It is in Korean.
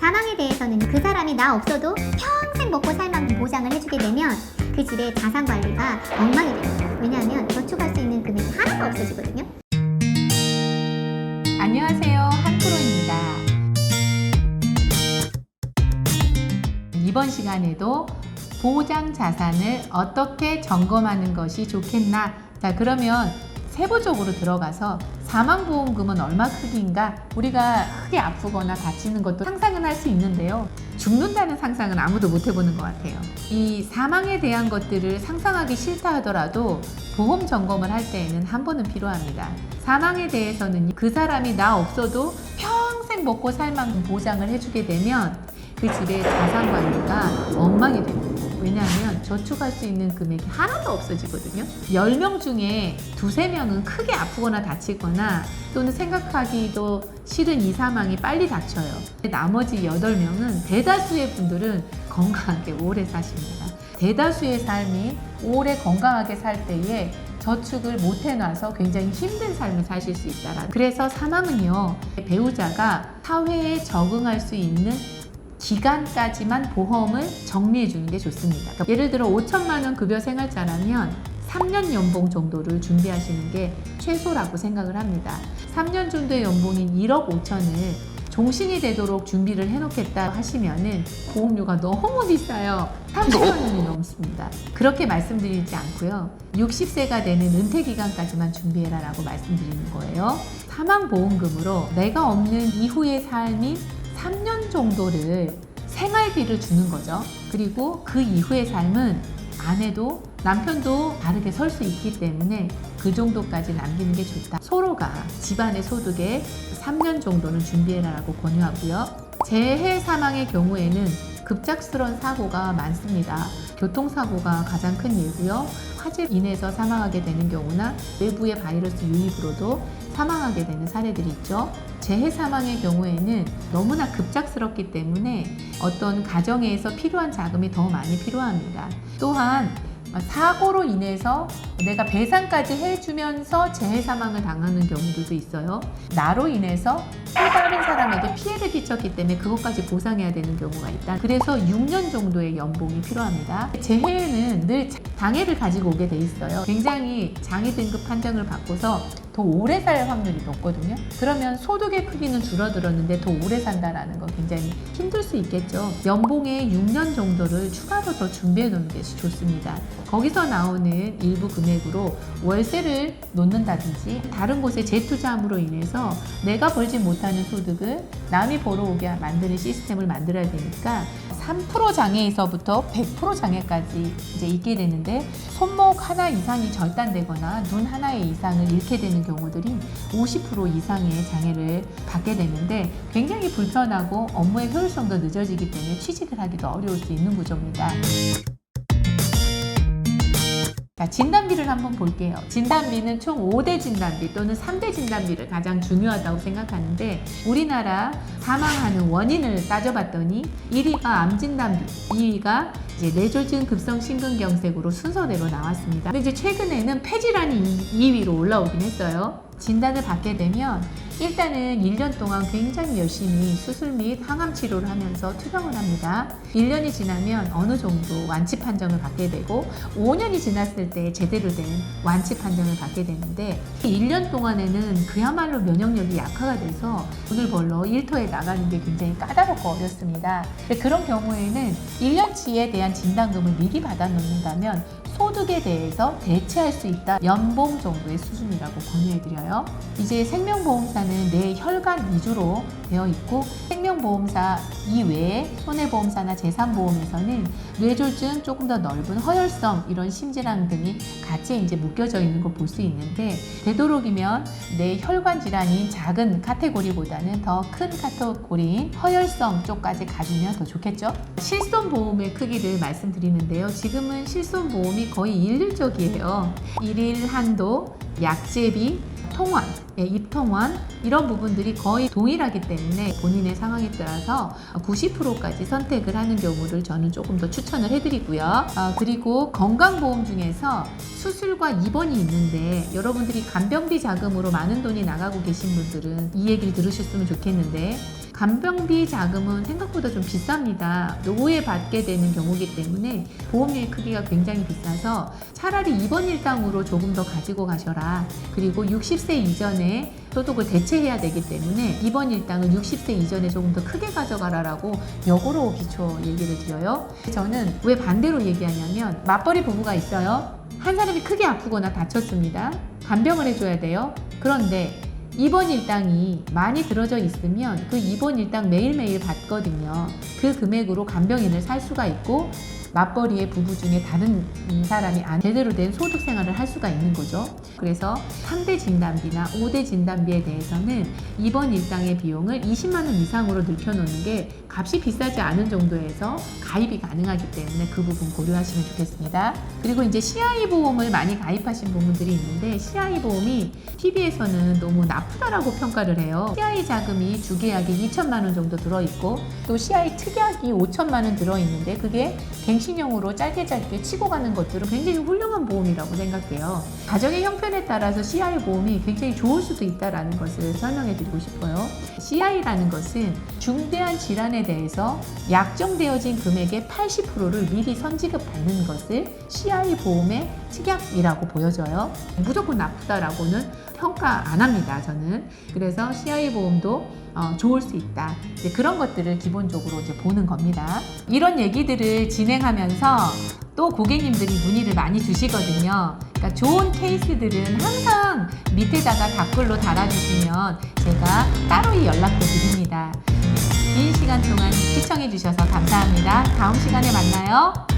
사망에 대해서는 그 사람이 나 없어도 평생 먹고 살 만큼 보장을 해주게 되면 그 집의 자산 관리가 엉망이 됩니다. 왜냐하면 저축할 수 있는 금액이 하나도 없어지거든요. 안녕하세요, 한프로입니다. 이번 시간에도 보장 자산을 어떻게 점검하는 것이 좋겠나? 자, 그러면 세부적으로 들어가서 사망보험금은 얼마 크기인가? 우리가 크게 아프거나 다치는 것도 상상은 할 수 있는데요. 죽는다는 상상은 아무도 못 해보는 것 같아요. 이 사망에 대한 것들을 상상하기 싫다 하더라도 보험 점검을 할 때에는 한 번은 필요합니다. 사망에 대해서는 그 사람이 나 없어도 평생 먹고 살 만큼 보장을 해주게 되면 그 집의 자산 관리가 엉망이 됩니다. 왜냐하면 저축할 수 있는 금액이 하나도 없어지거든요. 10명 중에 2~3명은 크게 아프거나 다치거나 또는 생각하기도 싫은 이 사망이 빨리 닥쳐요. 나머지 8명은 대다수의 분들은 건강하게 오래 사십니다. 대다수의 삶이 오래 건강하게 살 때에 저축을 못 해놔서 굉장히 힘든 삶을 사실 수 있다라. 그래서 사망은요, 배우자가 사회에 적응할 수 있는 기간까지만 보험을 정리해 주는 게 좋습니다. 예를 들어 5천만 원 급여 생활자라면 3년 연봉 정도를 준비하시는 게 최소라고 생각을 합니다. 3년 정도의 연봉인 1억 5천을 종신이 되도록 준비를 해놓겠다 하시면은 보험료가 너무 비싸요. 30만 원이 넘습니다. 그렇게 말씀드리지 않고요. 60세가 되는 은퇴 기간까지만 준비해라 라고 말씀드리는 거예요. 사망보험금으로 내가 없는 이후의 삶이 3년 정도를 생활비를 주는 거죠. 그리고 그 이후의 삶은 아내도 남편도 다르게 설 수 있기 때문에 그 정도까지 남기는 게 좋다. 서로가 집안의 소득의 3년 정도는 준비해라라고 권유하고요. 재해 사망의 경우에는 급작스러운 사고가 많습니다. 교통사고가 가장 큰 예고요. 화재로 인해서 사망하게 되는 경우나 외부의 바이러스 유입으로도 사망하게 되는 사례들이 있죠. 재해 사망의 경우에는 너무나 급작스럽기 때문에 어떤 가정에서 필요한 자금이 더 많이 필요합니다. 또한 사고로 인해서 내가 배상까지 해주면서 재해 사망을 당하는 경우들도 있어요. 나로 인해서 또 다른 사람에게 피해를 끼쳤기 때문에 그것까지 보상해야 되는 경우가 있다. 그래서 6년 정도의 연봉이 필요합니다. 재해는 늘 장애를 가지고 오게 돼 있어요. 굉장히 장애 등급 판정을 받고서 더 오래 살 확률이 높거든요. 그러면 소득의 크기는 줄어들었는데 더 오래 산다라는 건 굉장히 힘들 수 있겠죠. 연봉의 6년 정도를 추가로 더 준비해 놓는 것이 좋습니다. 거기서 나오는 일부 금액으로 월세를 놓는다든지 다른 곳에 재투자함으로 인해서 내가 벌지 못하는 소득을 남이 벌어오게 만드는 시스템을 만들어야 되니까 3% 장애에서부터 100% 장애까지 이제 있게 되는데 손목 하나 이상이 절단되거나 눈 하나의 이상을 잃게 되는 경우들이 50% 이상의 장애를 받게 되는데 굉장히 불편하고 업무의 효율성도 늦어지기 때문에 취직을 하기도 어려울 수 있는 구조입니다. 자, 진단비를 한번 볼게요. 진단비는 총 5대 진단비 또는 3대 진단비를 가장 중요하다고 생각하는데 우리나라 사망하는 원인을 따져봤더니 1위가 암진단비, 2위가 이제 뇌졸중 급성 심근경색으로 순서대로 나왔습니다. 근데 이제 최근에는 폐질환이 2위로 올라오긴 했어요. 진단을 받게 되면 일단은 1년 동안 굉장히 열심히 수술 및 항암 치료를 하면서 투병을 합니다. 1년이 지나면 어느 정도 완치 판정을 받게 되고 5년이 지났을 때 제대로 된 완치 판정을 받게 되는데 1년 동안에는 그야말로 면역력이 약화가 돼서 돈을 벌러 일터에 나가는 게 굉장히 까다롭고 어렵습니다. 그런 경우에는 1년치에 대한 진단금을 미리 받아 놓는다면 소득에 대해서 대체할 수 있다. 연봉 정도의 수준이라고 권유해드려요. 이제 생명보험사는 내 혈관 위주로 되어 있고 생명보험사 이외에 손해보험사나 재산보험에서는 뇌졸중, 조금 더 넓은 허혈성 이런 심질환 등이 같이 이제 묶여져 있는 걸 볼 수 있는데 되도록이면 내 혈관 질환인 작은 카테고리보다는 더 큰 카테고리인 허혈성 쪽까지 가주면 더 좋겠죠. 실손보험의 크기를 말씀드리는데요. 지금은 실손보험이 거의 일률적이에요. 일일 한도, 약제비, 통원, 입통원 이런 부분들이 거의 동일하기 때문에 본인의 상황에 따라서 90%까지 선택을 하는 경우를 저는 조금 더 추천을 해드리고요. 그리고 건강보험 중에서 수술과 입원이 있는데 여러분들이 간병비 자금으로 많은 돈이 나가고 계신 분들은 이 얘기를 들으셨으면 좋겠는데 간병비 자금은 생각보다 좀 비쌉니다. 노후에 받게 되는 경우이기 때문에 보험료의 크기가 굉장히 비싸서 차라리 입원 일당으로 조금 더 가지고 가셔라. 그리고 60세 이전에 소득을 대체해야 되기 때문에 입원 일당은 60세 이전에 조금 더 크게 가져가라라고 역으로 기초 얘기를 드려요. 저는 왜 반대로 얘기하냐면 맞벌이 부부가 있어요. 한 사람이 크게 아프거나 다쳤습니다. 간병을 해줘야 돼요. 그런데 입원 일당이 많이 들어져 있으면 그 입원 일당 매일매일 받거든요. 그 금액으로 간병인을 살 수가 있고 맞벌이의 부부 중에 다른 사람이 제대로 된 소득 생활을 할 수가 있는 거죠. 그래서 3대 진단비나 5대 진단비에 대해서는 입원 일당의 비용을 20만 원 이상으로 늘려놓는 게 값이 비싸지 않은 정도에서 가입이 가능하기 때문에 그 부분 고려하시면 좋겠습니다. 그리고 이제 CI 보험을 많이 가입하신 부분들이 있는데 CI 보험이 TV에서는 너무 나쁘다라고 평가를 해요. CI 자금이 주계약이 2천만 원 정도 들어있고 또 CI 특약이 5천만 원 들어있는데 그게 갱신형으로 짧게 치고 가는 것들은 굉장히 훌륭한 보험이라고 생각해요. 가정의 형편에 따라서 CI 보험이 굉장히 좋을 수도 있다는 것을 설명해 드리고 싶어요. CI라는 것은 중대한 질환에 대해서 약정되어진 금액의 80%를 미리 선지급 받는 것을 CI 보험의 특약이라고 보여져요. 무조건 나쁘다라고는 평가 안 합니다, 저는. 그래서 CI 보험도 좋을 수 있다. 이제 그런 것들을 기본적으로 이제 보는 겁니다. 이런 얘기들을 진행하면서 또 고객님들이 문의를 많이 주시거든요. 그러니까 좋은 케이스들은 항상 밑에다가 댓글로 달아주시면 제가 따로 연락도 드립니다. 긴 시간 동안 시청해 주셔서 감사합니다. 다음 시간에 만나요.